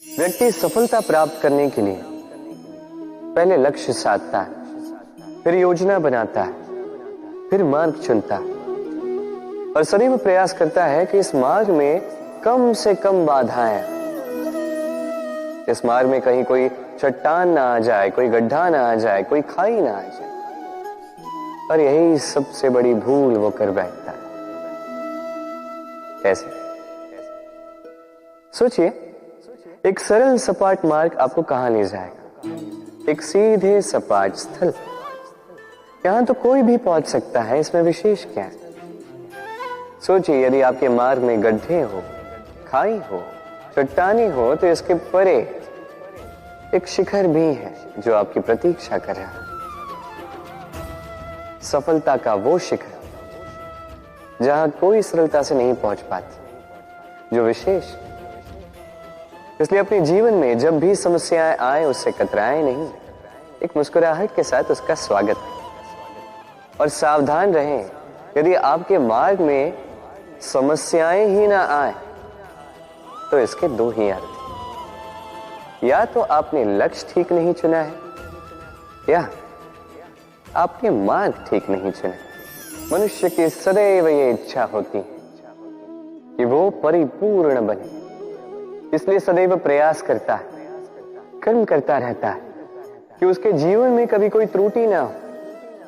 व्यक्ति सफलता प्राप्त करने के लिए पहले लक्ष्य साधता है, फिर योजना बनाता है, फिर मार्ग चुनता है और सदैव प्रयास करता है कि इस मार्ग में कम से कम बाधाएं, इस मार्ग में कहीं कोई चट्टान ना आ जाए, कोई गड्ढा ना आ जाए, कोई खाई ना आ जाए। और यही सबसे बड़ी भूल वो कर बैठता है। कैसे? सोचिए, एक सरल सपाट मार्ग आपको कहां ले जाएगा? एक सीधे सपाट स्थल। यहां तो कोई भी पहुंच सकता है, इसमें विशेष क्या है? सोचिए, यदि आपके मार्ग में गड्ढे हो, खाई हो, चट्टानी हो, तो इसके परे एक शिखर भी है जो आपकी प्रतीक्षा कर रहा है। सफलता का वो शिखर जहां कोई सरलता से नहीं पहुंच पाती, जो विशेष। इसलिए अपने जीवन में जब भी समस्याएं आए उससे कतराएं नहीं, एक मुस्कुराहट के साथ उसका स्वागत करें। और सावधान रहें, यदि आपके मार्ग में समस्याएं ही ना आए तो इसके दो ही अर्थ हैं। या तो आपने लक्ष्य ठीक नहीं चुना है, या आपने मार्ग ठीक नहीं चुना। मनुष्य की सदैव ये इच्छा होती है कि वो परिपूर्ण बने, इसलिए सदैव प्रयास करता है, कर्म करता रहता है कि उसके जीवन में कभी कोई त्रुटि ना हो,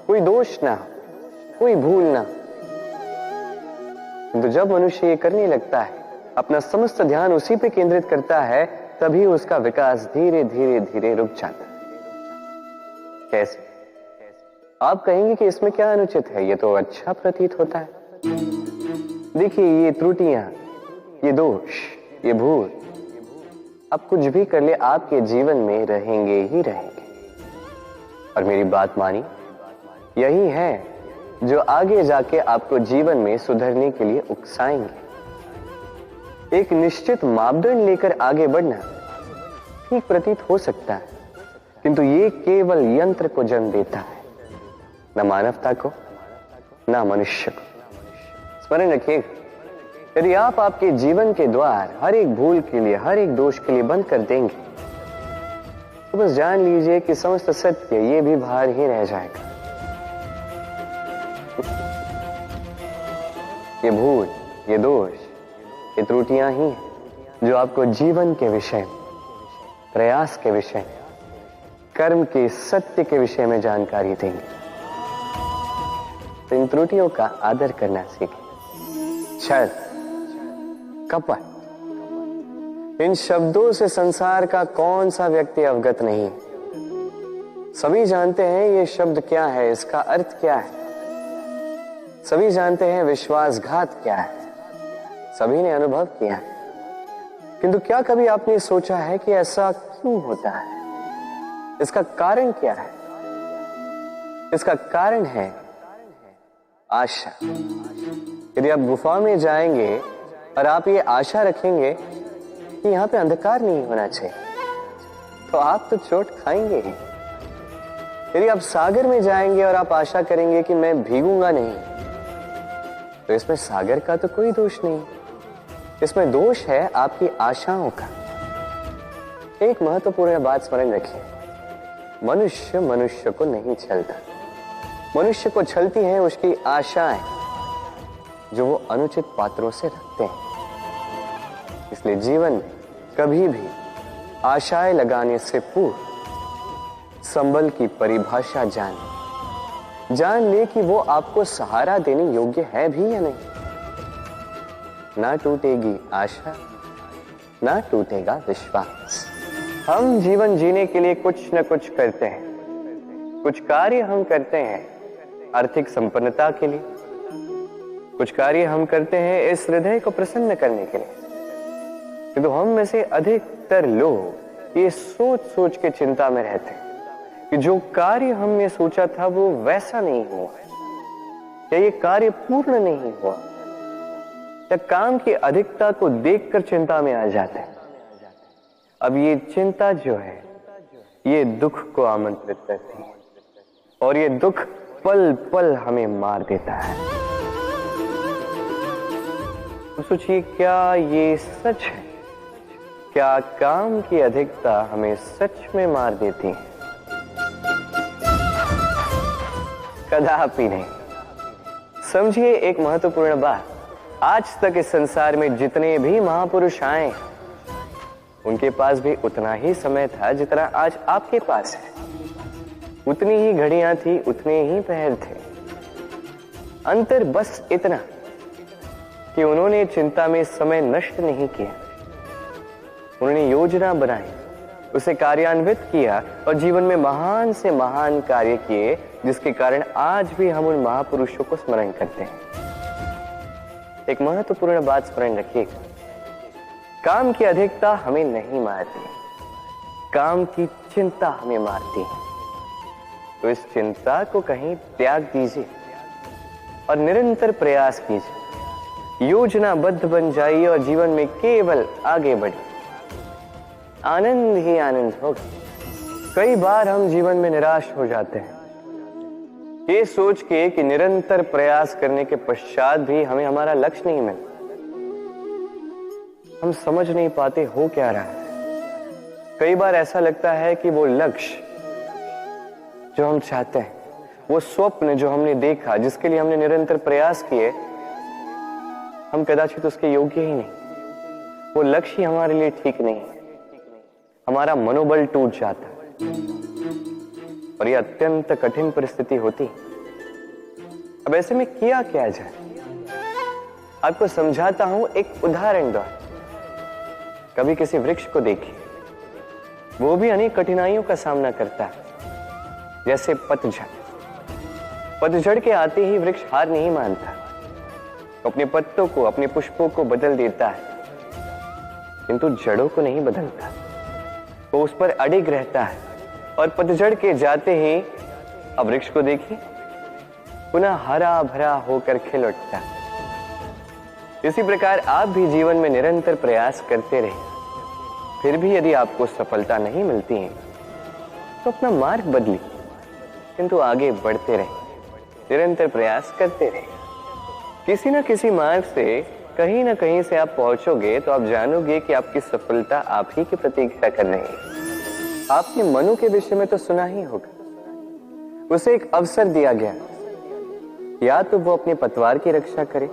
कोई दोष ना हो, कोई भूल ना हो। तो जब मनुष्य ये करने लगता है, अपना समस्त ध्यान उसी पे केंद्रित करता है, तभी उसका विकास धीरे धीरे धीरे रुक जाता है। कैसे? आप कहेंगे कि इसमें क्या अनुचित है, ये तो अच्छा प्रतीत होता है। देखिए, ये त्रुटियां, ये दोष, ये भूल, आप कुछ भी कर ले, आपके जीवन में रहेंगे ही रहेंगे। और मेरी बात मानी, यही है जो आगे जाके आपको जीवन में सुधरने के लिए उकसाएंगे। एक निश्चित मापदंड लेकर आगे बढ़ना ठीक प्रतीत हो सकता है, किंतु ये केवल यंत्र को जन्म देता है, न मानवता को, न मनुष्य को। स्मरण रखिए, यदि आप आपके जीवन के द्वार हर एक भूल के लिए, हर एक दोष के लिए बंद कर देंगे, तो बस जान लीजिए कि समस्त सत्य ये भी बाहर ही रह जाएगा। ये भूल, ये दोष, ये त्रुटियां ही हैं जो आपको जीवन के विषय में, प्रयास के विषय में, कर्म के सत्य के विषय में जानकारी देंगे। तो इन त्रुटियों का आदर करना सीखें। छल, कपट, इन शब्दों से संसार का कौन सा व्यक्ति अवगत नहीं? सभी जानते हैं ये शब्द क्या है, इसका अर्थ क्या है। सभी जानते हैं विश्वासघात क्या है, सभी ने अनुभव किया है। किंतु क्या कभी आपने सोचा है कि ऐसा क्यों होता है? इसका कारण क्या है? इसका कारण है आशा। यदि आप गुफा में जाएंगे और आप ये आशा रखेंगे कि यहां पे अंधकार नहीं होना चाहिए, तो आप तो चोट खाएंगे ही। यदि आप सागर में जाएंगे और आप आशा करेंगे कि मैं भीगूंगा नहीं, तो इसमें सागर का तो कोई दोष नहीं, इसमें दोष है आपकी आशाओं का। एक महत्वपूर्ण बात स्मरण रखिए, मनुष्य मनुष्य को नहीं छलता, मनुष्य को छलती हैं उसकी आशाएं जो वो अनुचित पात्रों से रखते हैं। इसलिए जीवन में कभी भी आशाएं लगाने से पूर्व संबल की परिभाषा जान ले कि वो आपको सहारा देने योग्य है भी या नहीं। ना टूटेगी आशा, ना टूटेगा विश्वास। हम जीवन जीने के लिए कुछ न कुछ करते हैं, कुछ कार्य हम करते हैं आर्थिक संपन्नता के लिए, कुछ कार्य हम करते हैं इस हृदय को प्रसन्न करने के लिए। किंतु हम में से अधिकतर लोग ये सोच सोच के चिंता में रहते हैं कि जो कार्य हमने सोचा था वो वैसा नहीं हुआ, या ये कार्य पूर्ण नहीं हुआ, या काम की अधिकता को देखकर चिंता में आ जाते हैं। अब ये चिंता जो है ये दुख को आमंत्रित करती है, और ये दुख पल पल हमें मार देता है। तो सोचिए, क्या ये सच है क्या काम की अधिकता हमें सच में मार देती है? कदापि नहीं। समझिए एक महत्वपूर्ण बात, आज तक इस संसार में जितने भी महापुरुष आए उनके पास भी उतना ही समय था जितना आज आपके पास है। उतनी ही घड़ियां थी, उतने ही पहर थे। अंतर बस इतना कि उन्होंने चिंता में समय नष्ट नहीं किया, उन्होंने योजना बनाई, उसे कार्यान्वित किया और जीवन में महान से महान कार्य किए, जिसके कारण आज भी हम उन महापुरुषों को स्मरण करते हैं। एक महत्वपूर्ण बात स्मरण रखिए, काम की अधिकता हमें नहीं मारती, काम की चिंता हमें मारती है। तो इस चिंता को कहीं त्याग दीजिए और निरंतर प्रयास कीजिए, योजनाबद्ध बन जाइए और जीवन में केवल आगे बढ़िए। आनंद ही आनंद होगा। कई बार हम जीवन में निराश हो जाते हैं, ये सोच के कि निरंतर प्रयास करने के पश्चात भी हमें हमारा लक्ष्य नहीं मिलता। हम समझ नहीं पाते हो क्या रहा है। कई बार ऐसा लगता है कि वो लक्ष्य जो हम चाहते हैं, वो स्वप्न जो हमने देखा, जिसके लिए हमने निरंतर प्रयास किए, हम कदाचित उसके योग्य ही नहीं। वो लक्ष्य ही हमारे लिए ठीक नहीं है। हमारा मनोबल टूट जाता है और ये अत्यंत कठिन परिस्थिति होती है। अब ऐसे में किया क्या जाए, आपको समझाता हूं एक उदाहरण द्वारा। कभी किसी वृक्ष को देखिए, वो भी अनेक कठिनाइयों का सामना करता है, जैसे पतझड़। पतझड़ के आते ही वृक्ष हार नहीं मानता, अपने पत्तों को, अपने पुष्पों को बदल देता है, किंतु जड़ों को नहीं बदलता। वो उस पर अडिग रहता है और पतझड़ के जाते ही अब वृक्ष को देखिए, पुनः हरा भरा होकर खिल उठता है। इसी प्रकार आप भी जीवन में निरंतर प्रयास करते रहे, फिर भी यदि आपको सफलता नहीं मिलती है तो अपना मार्ग बदलिए, किंतु आगे बढ़ते रहे, निरंतर प्रयास करते रहे। किसी न किसी मार्ग से, कहीं ना कहीं से आप पहुंचोगे तो आप जानोगे कि आपकी सफलता आप ही की प्रतीक्षा कर रही है। आपने मनु के विषय में तो सुना ही होगा। उसे एक अवसर दिया गया, या तो वो अपने पतवार की रक्षा करे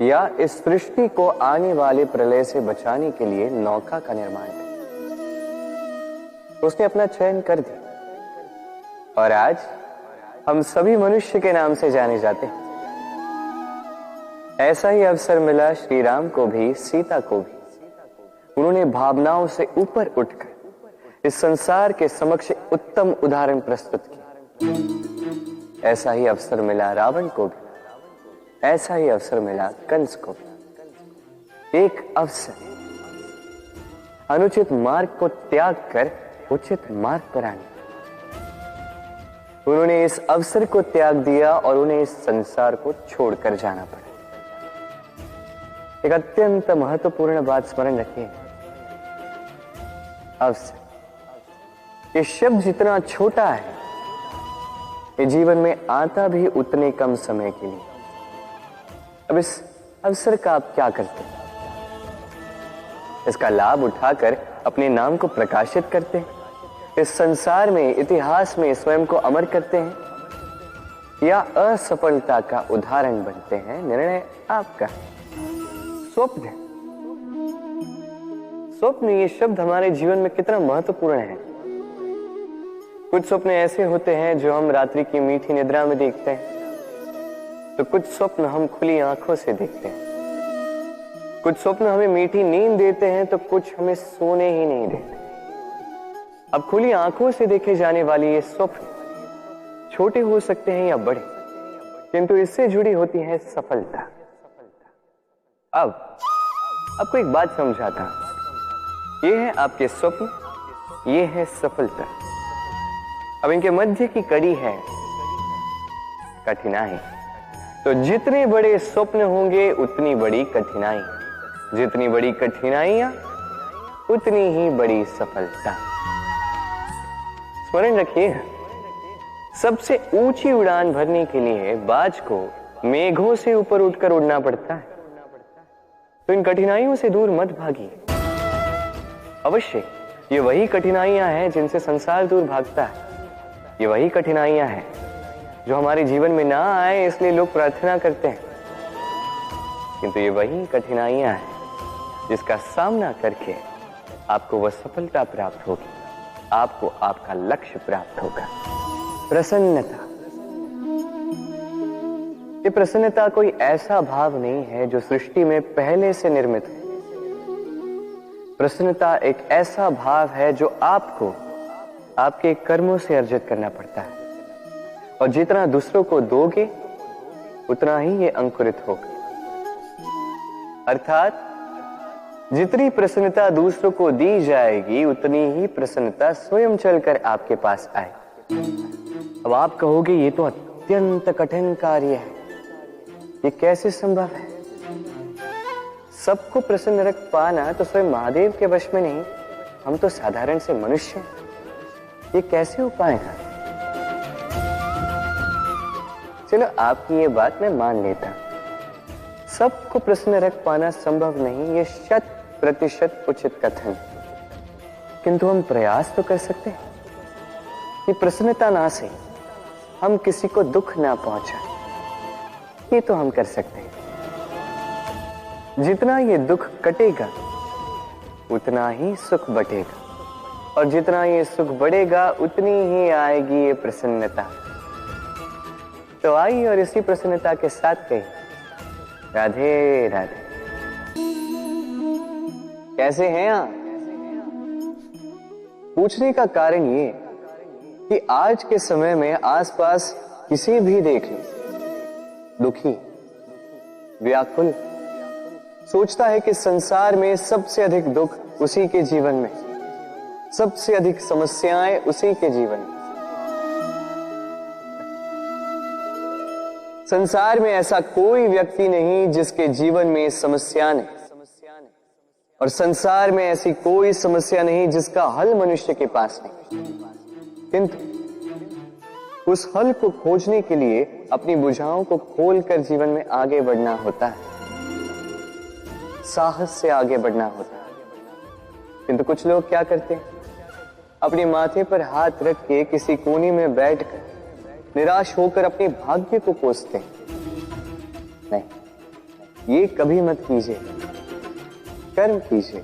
या इस सृष्टि को आने वाले प्रलय से बचाने के लिए नौका का निर्माण करे। उसने अपना चयन कर दिया और आज हम सभी मनुष्य के नाम से जाने जाते हैं। ऐसा ही अवसर मिला श्री राम को भी, सीता को भी। उन्होंने भावनाओं से ऊपर उठकर इस संसार के समक्ष उत्तम उदाहरण प्रस्तुत किया। ऐसा ही अवसर मिला रावण को भी, ऐसा ही अवसर मिला कंस को भी। एक अवसर, अनुचित मार्ग को त्याग कर उचित मार्ग पर आने। उन्होंने इस अवसर को त्याग दिया और उन्हें इस संसार को छोड़कर जाना पड़ा। एक अत्यंत महत्वपूर्ण बात स्मरण रखिए, अवसर, ये शब्द जितना छोटा है, ये जीवन में आता भी उतने कम समय के लिए। अब इस अवसर का आप क्या करते हैं? इसका लाभ उठाकर अपने नाम को प्रकाशित करते हैं, इस संसार में, इतिहास में स्वयं को अमर करते हैं, या असफलता का उदाहरण बनते हैं? निर्णय आपका। स्वप्न, स्वप्न ये शब्द हमारे जीवन में कितना महत्वपूर्ण है। कुछ स्वप्न ऐसे होते हैं जो हम रात्रि की मीठी निद्रा में देखते हैं, तो कुछ स्वप्न हम खुली आंखों से देखते हैं। कुछ स्वप्न हमें मीठी नींद देते हैं, तो कुछ हमें सोने ही नहीं देते। अब खुली आंखों से देखे जाने वाली ये स्वप्न छोटे हो सकते हैं या बड़े, किंतु इससे जुड़ी होती है सफलता। अब आपको एक बात समझाता हूं, ये है आपके स्वप्न, ये है सफलता। अब इनके मध्य की कड़ी है कठिनाई। तो जितने बड़े स्वप्न होंगे उतनी बड़ी कठिनाई, जितनी बड़ी कठिनाइयां उतनी ही बड़ी सफलता। स्मरण रखिए, सबसे ऊंची उड़ान भरने के लिए बाज को मेघों से ऊपर उठकर उड़ना पड़ता है। तो इन कठिनाइयों से दूर मत भागिए, अवश्य ये वही कठिनाइयां हैं जिनसे संसार दूर भागता है। ये वही कठिनाइयां हैं जो हमारे जीवन में ना आए इसलिए लोग प्रार्थना करते हैं, किंतु ये वही कठिनाइयां हैं जिसका सामना करके आपको वह सफलता प्राप्त होगी, आपको आपका लक्ष्य प्राप्त होगा। प्रसन्नता। ये प्रसन्नता कोई ऐसा भाव नहीं है जो सृष्टि में पहले से निर्मित है। प्रसन्नता एक ऐसा भाव है जो आपको आपके कर्मों से अर्जित करना पड़ता है, और जितना दूसरों को दोगे उतना ही ये अंकुरित होगा। अर्थात जितनी प्रसन्नता दूसरों को दी जाएगी उतनी ही प्रसन्नता स्वयं चलकर आपके पास आएगी। अब आप कहोगे ये तो अत्यंत कठिन कार्य है, ये कैसे संभव है? सबको प्रसन्न रख पाना तो स्वयं महादेव के वश में नहीं, हम तो साधारण से मनुष्य हैं, ये कैसे हो पाएगा? चलो आपकी ये बात मैं मान लेता, सबको प्रसन्न रख पाना संभव नहीं, ये 100% उचित कथन, किंतु हम प्रयास तो कर सकते हैं कि प्रसन्नता ना से हम किसी को दुख ना पहुंचाएं। ये तो हम कर सकते हैं। जितना ये दुख कटेगा उतना ही सुख बढ़ेगा, और जितना ये सुख बढ़ेगा उतनी ही आएगी ये प्रसन्नता। तो आइए और इसी प्रसन्नता के साथ कहिए राधे राधे। कैसे हैं आप? पूछने का कारण ये कि आज के समय में आसपास किसी भी देख लो, दुखी, व्याकुल, सोचता है कि संसार में सबसे अधिक दुख उसी के जीवन में, सबसे अधिक समस्याएं उसी के जीवन में। संसार में ऐसा कोई व्यक्ति नहीं जिसके जीवन में समस्या नहीं, और संसार में ऐसी कोई समस्या नहीं जिसका हल मनुष्य के पास नहीं, किंतु उस हल को खोजने के लिए अपनी बुझाओं को खोलकर जीवन में आगे बढ़ना होता है, साहस से आगे बढ़ना होता है। किंतु कुछ लोग क्या करते हैं, अपने माथे पर हाथ रख के किसी कोने में बैठकर निराश होकर अपने भाग्य को कोसते हैं। नहीं, ये कभी मत कीजिए। कर्म कीजिए,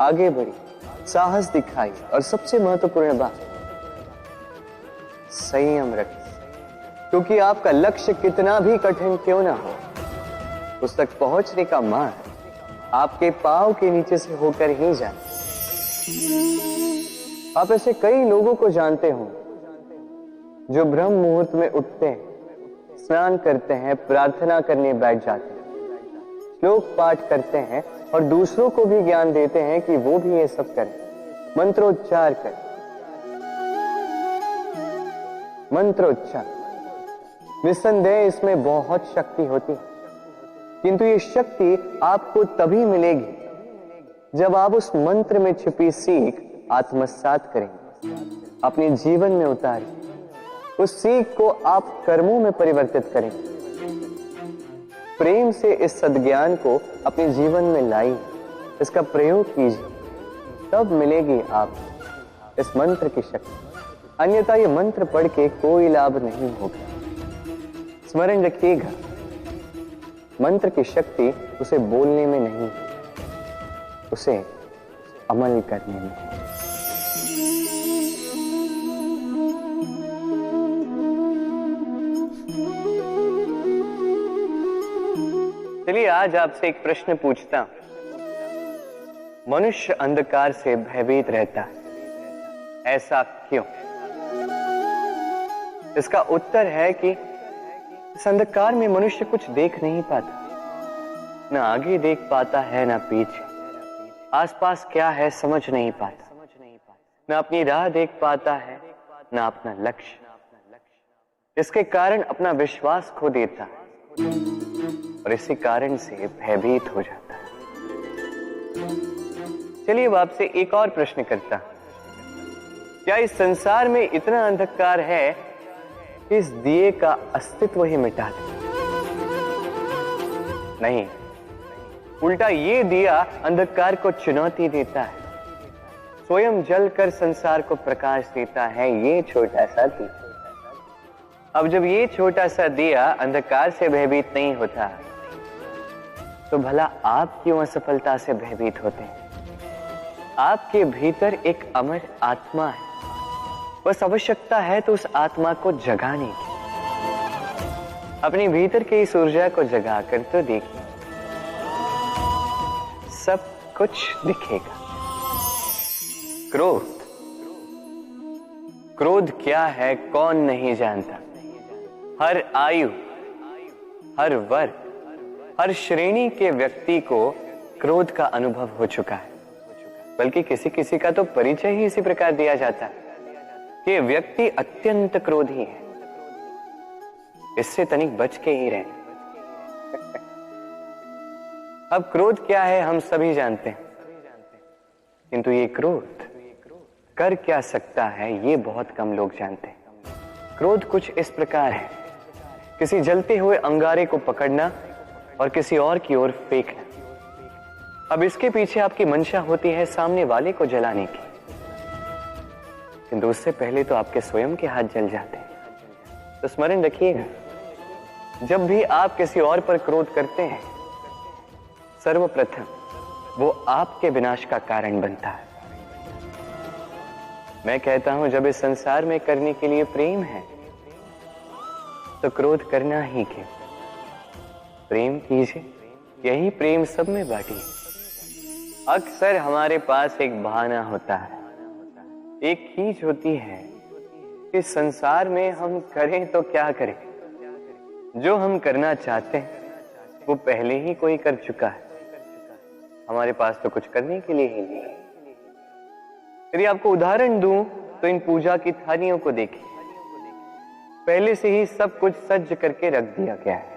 आगे बढ़िए, साहस दिखाइए, और सबसे महत्वपूर्ण बात, संयम रखिए, क्योंकि आपका लक्ष्य कितना भी कठिन क्यों ना हो, उस तक पहुंचने का मार्ग आपके पांव के नीचे से होकर ही जाए। आप ऐसे कई लोगों को जानते हो जो ब्रह्म मुहूर्त में उठते हैं, स्नान करते हैं, प्रार्थना करने बैठ जाते हैं, श्लोक पाठ करते हैं और दूसरों को भी ज्ञान देते हैं कि वो भी ये सब करें, मंत्रोच्चार करें। मंत्रोच्चार, निस्संदेह इसमें बहुत शक्ति होती है, किंतु ये शक्ति आपको तभी मिलेगी जब आप उस मंत्र में छिपी सीख आत्मसात करेंगे, अपने जीवन में उतारें, उस सीख को आप कर्मों में परिवर्तित करें, प्रेम से इस सद्ज्ञान को अपने जीवन में लाइए, इसका प्रयोग कीजिए, तब मिलेगी आप इस मंत्र की शक्ति। अन्यथा ये मंत्र पढ़ के कोई लाभ नहीं होगा। स्मरण रखिएगा, मंत्र की शक्ति उसे बोलने में नहीं, उसे अमल करने में है। चलिए आज आपसे एक प्रश्न पूछता हूं। मनुष्य अंधकार से भयभीत रहता है, ऐसा क्यों? इसका उत्तर है कि इस अंधकार में मनुष्य कुछ देख नहीं पाता, न आगे देख पाता है न पीछे, आसपास क्या है समझ नहीं पाता, न अपनी राह देख पाता है न अपना लक्ष्य। इसके कारण अपना विश्वास खो देता है और इसी कारण से भयभीत हो जाता है। चलिए अब आपसे एक और प्रश्न करता हूं। क्या इस संसार में इतना अंधकार है कि इस दिए का अस्तित्व ही मिटा दे? नहीं, उल्टा ये दिया अंधकार को चुनौती देता है स्वयं जलकर संसार को प्रकाश देता है ये छोटा सा दिया। अब जब ये छोटा सा दिया अंधकार से भयभीत नहीं होता, तो भला आप क्यों असफलता से भयभीत होते हैं? आपके भीतर एक अमर आत्मा है, बस आवश्यकता है तो उस आत्मा को जगाने की। अपने भीतर की इस ऊर्जा को जगाकर तो देखिए, सब कुछ दिखेगा। क्रोध, क्रोध क्या है कौन नहीं जानता। हर आयु, हर वर्ग, हर श्रेणी के व्यक्ति को क्रोध का अनुभव हो चुका है। बल्कि किसी किसी का तो परिचय ही इसी प्रकार दिया जाता है कि व्यक्ति अत्यंत क्रोधी है, इससे तनिक बच के ही रहे। अब क्रोध क्या है हम सभी जानते हैं, किंतु ये क्रोध कर क्या सकता है ये बहुत कम लोग जानते हैं। क्रोध कुछ इस प्रकार है, किसी जलते हुए अंगारे को पकड़ना और किसी और की ओर फेंकना। अब इसके पीछे आपकी मंशा होती है सामने वाले को जलाने की, किंतु उससे पहले तो आपके स्वयं के हाथ जल जाते हैं। तो स्मरण रखिएगा, जब भी आप किसी और पर क्रोध करते हैं, सर्वप्रथम वो आपके विनाश का कारण बनता है। मैं कहता हूं जब इस संसार में करने के लिए प्रेम है तो क्रोध करना ही क्यों, प्रेम कीजिए, यही प्रेम सब में बांटिए। अक्सर हमारे पास एक बहाना होता है, एक खींच होती है कि संसार में हम करें तो क्या करें, जो हम करना चाहते हैं वो पहले ही कोई कर चुका है, हमारे पास तो कुछ करने के लिए ही नहीं है। यदि आपको उदाहरण दूं तो इन पूजा की थालियों को देखिए, पहले से ही सब कुछ सज्ज करके रख दिया गया है।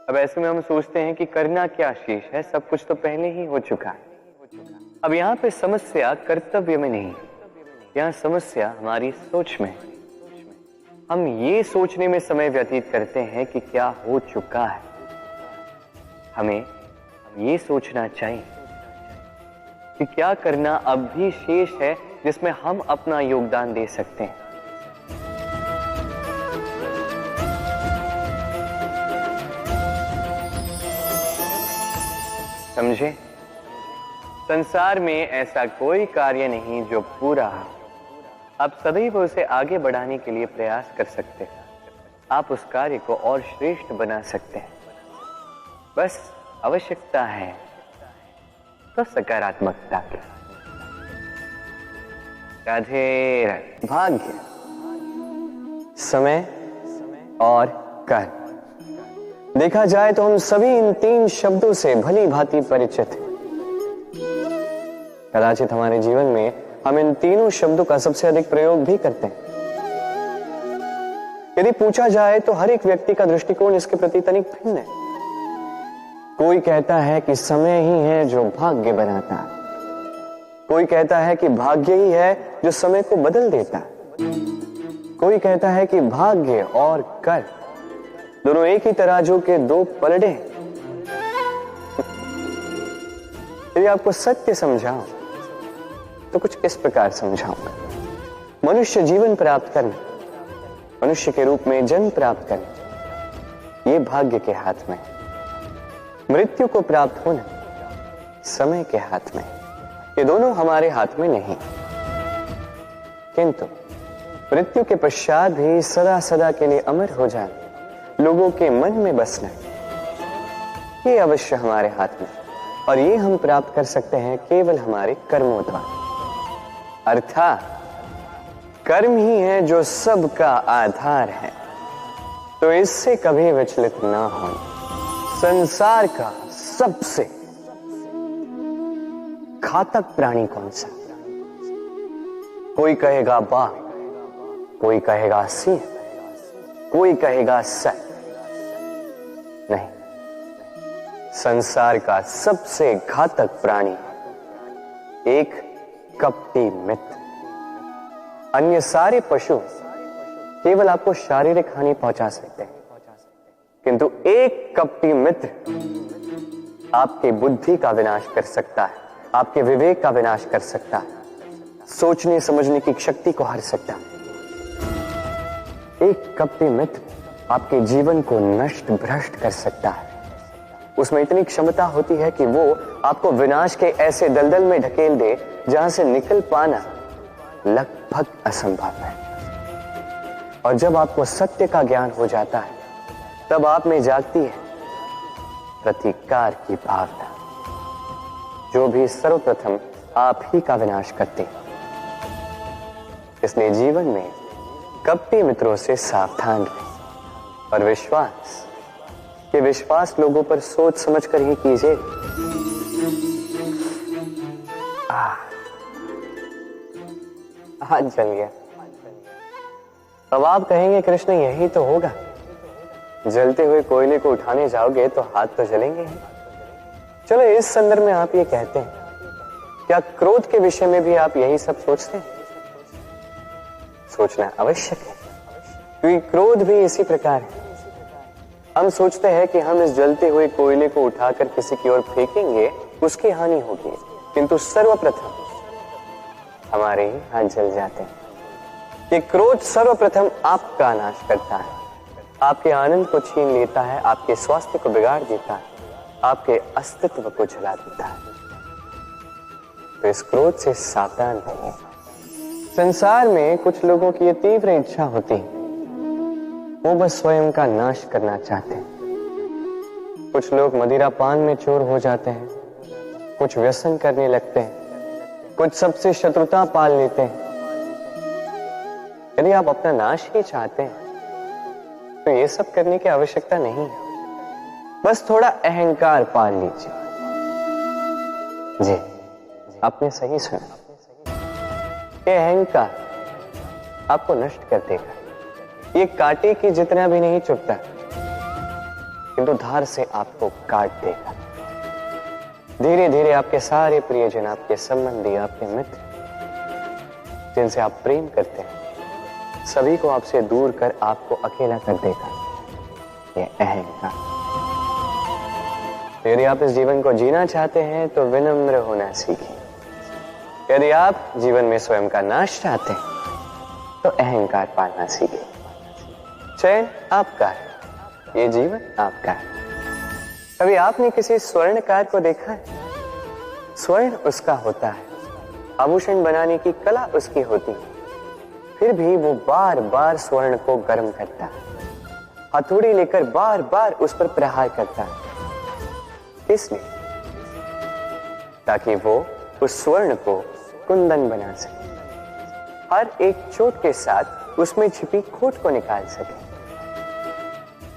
अब ऐसे में हम सोचते हैं कि करना क्या शेष है, सब कुछ तो पहले ही हो चुका है। अब यहां पे समस्या कर्तव्य में नहीं, यहां समस्या हमारी सोच में। हम ये सोचने में समय व्यतीत करते हैं कि क्या हो चुका है। हमें ये सोचना चाहिए कि क्या करना अब भी शेष है जिसमें हम अपना योगदान दे सकते हैं। समझे? संसार में ऐसा कोई कार्य नहीं जो पूरा हो। आप सदैव उसे आगे बढ़ाने के लिए प्रयास कर सकते हैं। आप उस कार्य को और श्रेष्ठ बना सकते हैं। बस आवश्यकता है तो सकारात्मकता की। राधे राधे। भाग्य, समय और कर्म। देखा जाए तो हम सभी इन तीन शब्दों से भली भांति परिचित हैं। कदाचित हमारे जीवन में हम इन तीनों शब्दों का सबसे अधिक प्रयोग भी करते हैं। यदि पूछा जाए तो हर एक व्यक्ति का दृष्टिकोण इसके प्रति तनिक भिन्न है। कोई कहता है कि समय ही है जो भाग्य बनाता है, कोई कहता है कि भाग्य ही है जो समय को बदल देता है, कोई कहता है कि भाग्य और कर्म दोनों एक ही तराजू के दो पलड़े हैं। यदि आपको सत्य समझाऊं तो कुछ इस प्रकार समझाऊंगा। मनुष्य जीवन प्राप्त करना, मनुष्य के रूप में जन्म प्राप्त करना, ये भाग्य के हाथ में है। मृत्यु को प्राप्त होना समय के हाथ में, ये दोनों हमारे हाथ में नहीं। किंतु मृत्यु के पश्चात भी सदा सदा के लिए अमर हो जाना, लोगों के मन में बसना, ये अवश्य हमारे हाथ में, और ये हम प्राप्त कर सकते हैं केवल हमारे कर्मों द्वारा। अर्थात कर्म ही है जो सबका आधार है, तो इससे कभी विचलित ना हो। संसार का सबसे घातक प्राणी कौन सा? कोई कहेगा बाघ, कोई कहेगा सिंह, कोई कहेगा सर। नहीं, संसार का सबसे घातक प्राणी एक कपटी मित्र। अन्य सारे पशु केवल आपको शारीरिक हानि पहुंचा सकते हैं, किंतु एक कपटी मित्र आपके बुद्धि का विनाश कर सकता है, आपके विवेक का विनाश कर सकता है, सोचने समझने की शक्ति को हार सकता। एक कपटी मित्र आपके जीवन को नष्ट भ्रष्ट कर सकता है। उसमें इतनी क्षमता होती है कि वो आपको विनाश के ऐसे दलदल में ढकेल दे जहां से निकल पाना लगभग असंभव है। और जब आपको सत्य का ज्ञान हो जाता है तब आप में जागती है प्रतिकार की भावना, जो भी सर्वप्रथम आप ही का विनाश करते हैं। इसलिए जीवन में कपटी मित्रों से सावधान रहें और विश्वास लोगों पर सोच समझ कर ही कीजिए। हाथ जल गया। अब आप कहेंगे कृष्ण यही तो होगा, जलते हुए कोयले को उठाने जाओगे तो हाथ तो जलेंगे ही। चलो इस संदर्भ में आप ये कहते हैं, क्या क्रोध के विषय में भी आप यही सब सोचते हैं? सोचना आवश्यक है, क्योंकि क्रोध भी इसी प्रकार है। हम सोचते हैं कि हम इस जलते हुए कोयले को उठाकर किसी की ओर फेंकेंगे, उसकी हानि होगी, किंतु सर्वप्रथम हमारे ही हाथ जल जाते हैं। ये क्रोध सर्वप्रथम आपका नाश करता है, आपके आनंद को छीन लेता है, आपके स्वास्थ्य को बिगाड़ देता है, आपके अस्तित्व को जला देता है। तो इस क्रोध से सावधान रहिए। संसार में कुछ लोगों की ये तीव्र इच्छा होती है, वो बस स्वयं का नाश करना चाहते हैं। कुछ लोग मदिरा पान में चोर हो जाते हैं, कुछ व्यसन करने लगते हैं, कुछ सबसे शत्रुता पाल लेते हैं। यदि आप अपना नाश ही चाहते हैं तो ये सब करने की आवश्यकता नहीं है, बस थोड़ा अहंकार पाल लीजिए। जी, आपने सही सुना, ये अहंकार आपको नष्ट कर देगा। ये कांटे की जितना भी नहीं चुभता, किंतु धार से आपको काट देगा। धीरे धीरे आपके सारे प्रियजन, आपके संबंधी, आपके मित्र, जिनसे आप प्रेम करते हैं, सभी को आपसे दूर कर आपको अकेला कर देगा ये अहंकार। यदि आप इस जीवन को जीना चाहते हैं तो विनम्र होना सीखें। यदि आप जीवन में स्वयं का नाश चाहते हैं तो अहंकार पालना सीखें। चयन आपका है, ये जीवन आपका है। कभी आपने किसी स्वर्णकार को देखा है? स्वर्ण उसका होता है, आभूषण बनाने की कला उसकी होती है, फिर भी वो बार बार स्वर्ण को गर्म करता है, हथौड़ी लेकर बार बार उस पर प्रहार करता है। इसलिए ताकि वो उस स्वर्ण को कुंदन बना सके, हर एक चोट के साथ उसमें छिपी खोट को निकाल सके।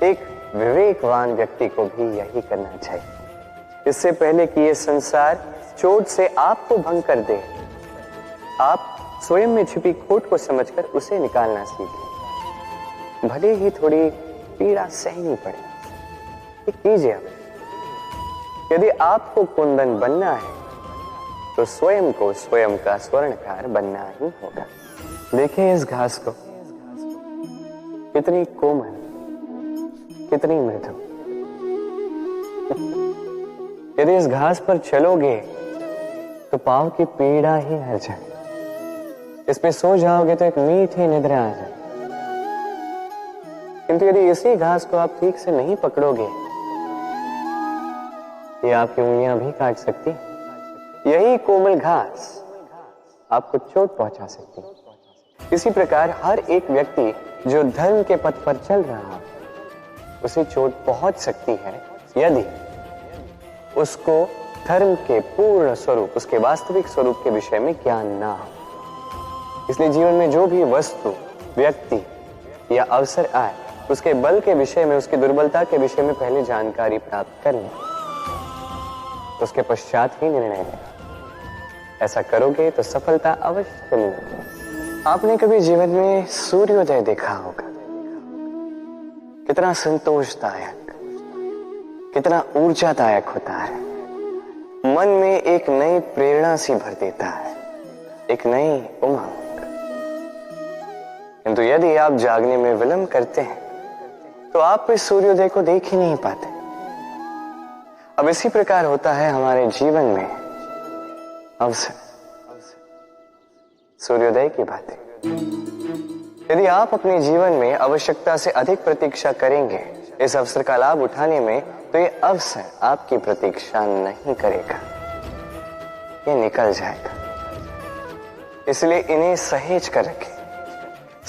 एक विवेकवान व्यक्ति को भी यही करना चाहिए। इससे पहले कि ये संसार चोट से आपको भंग कर दे, आप स्वयं में छिपी खोट को समझकर उसे निकालना सीखें। भले ही थोड़ी पीड़ा सहनी पड़े, ये कीजिए आप। यदि आपको कुंदन बनना है तो स्वयं को स्वयं का स्वर्णकार बनना ही होगा। देखिए इस घास को, कितनी कोमल, कितनी मृदु। यदि इस घास पर चलोगे तो पांव की पीड़ा ही हर जाए। इस पे सो जाओगे तो एक मीठी निद्रा आ जाए। किंतु यदि इसी घास को आप ठीक से नहीं पकड़ोगे, ये आपकी उंगलियां भी काट सकती। यही कोमल घास आपको चोट पहुंचा सकती। इसी प्रकार हर एक व्यक्ति जो धर्म के पथ पर चल रहा है, उसे चोट पहुंच सकती है यदि उसको धर्म के पूर्ण स्वरूप, उसके वास्तविक स्वरूप के विषय में ज्ञान ना हो। इसलिए जीवन में जो भी वस्तु, व्यक्ति या अवसर आए, उसके बल के विषय में, उसकी दुर्बलता के विषय में पहले जानकारी प्राप्त कर लें, उसके पश्चात ही निर्णय लें। ऐसा करोगे तो सफलता अवश्य मिलेगी। आपने कभी जीवन में सूर्योदय देखा होगा? कितना संतोषदायक, कितना ऊर्जादायक होता है। मन में एक नई प्रेरणा सी भर देता है, एक नई उमंग। किंतु यदि आप जागने में विलंब करते हैं तो आप इस सूर्योदय को देख ही नहीं पाते। अब इसी प्रकार होता है हमारे जीवन में अवसर। सूर्योदय की भांति। यदि आप अपने जीवन में आवश्यकता से अधिक प्रतीक्षा करेंगे इस अवसर का लाभ उठाने में, तो ये अवसर आपकी प्रतीक्षा नहीं करेगा, ये निकल जाएगा। इसलिए इन्हें सहेज कर रखें,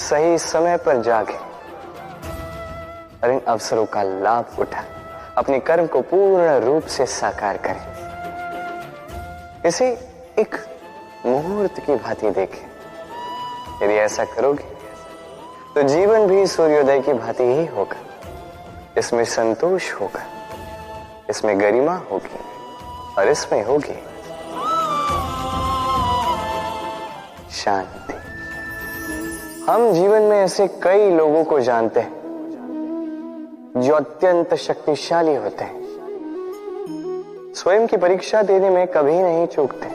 सही समय पर जागे और इन अवसरों का लाभ उठाएं, अपने कर्म को पूर्ण रूप से साकार करें। इसे एक मुहूर्त की भांति देखें। यदि ऐसा करोगे तो जीवन भी सूर्योदय की भांति ही होगा। इसमें संतोष होगा, इसमें गरिमा होगी और इसमें होगी शांति। हम जीवन में ऐसे कई लोगों को जानते हैं जो अत्यंत शक्तिशाली होते हैं, स्वयं की परीक्षा देने में कभी नहीं चूकते,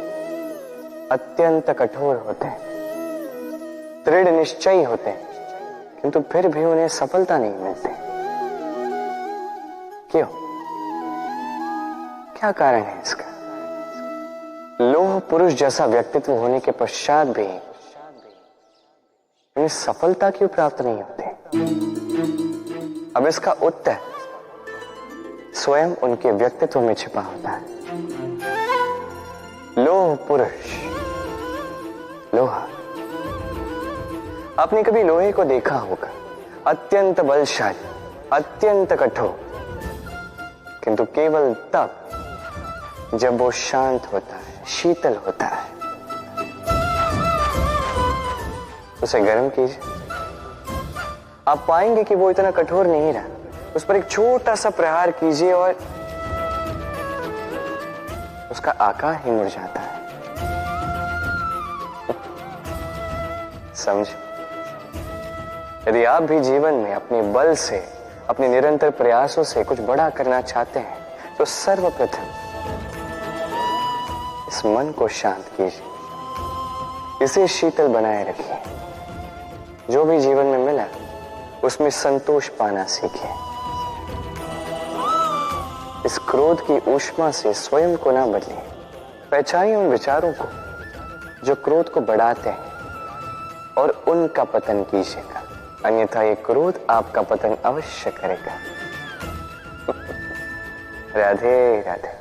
अत्यंत कठोर होते हैं, दृढ़ निश्चयी होते हैं, किंतु फिर भी उन्हें सफलता नहीं मिलती। क्यों? क्या कारण है इसका? लौह पुरुष जैसा व्यक्तित्व होने के पश्चात भी उन्हें सफलता क्यों प्राप्त नहीं होती? अब इसका उत्तर स्वयं उनके व्यक्तित्व में छिपा होता है। लौह पुरुष, लोहा। आपने कभी लोहे को देखा होगा, अत्यंत बलशाली, अत्यंत कठोर, किंतु केवल तब जब वो शांत होता है, शीतल होता है। उसे गर्म कीजिए, आप पाएंगे कि वो इतना कठोर नहीं रहा। उस पर एक छोटा सा प्रहार कीजिए और उसका आकार ही मुड़ जाता है। समझ? यदि आप भी जीवन में अपने बल से, अपने निरंतर प्रयासों से कुछ बड़ा करना चाहते हैं, तो सर्वप्रथम इस मन को शांत कीजिए, इसे शीतल बनाए रखिए। जो भी जीवन में मिला उसमें संतोष पाना सीखिए। इस क्रोध की ऊष्मा से स्वयं को ना बदलिए। पहचानिए उन विचारों को जो क्रोध को बढ़ाते हैं और उनका पतन कीजिएगा, अन्यथा ये क्रोध आपका पतन अवश्य करेगा। राधे राधे।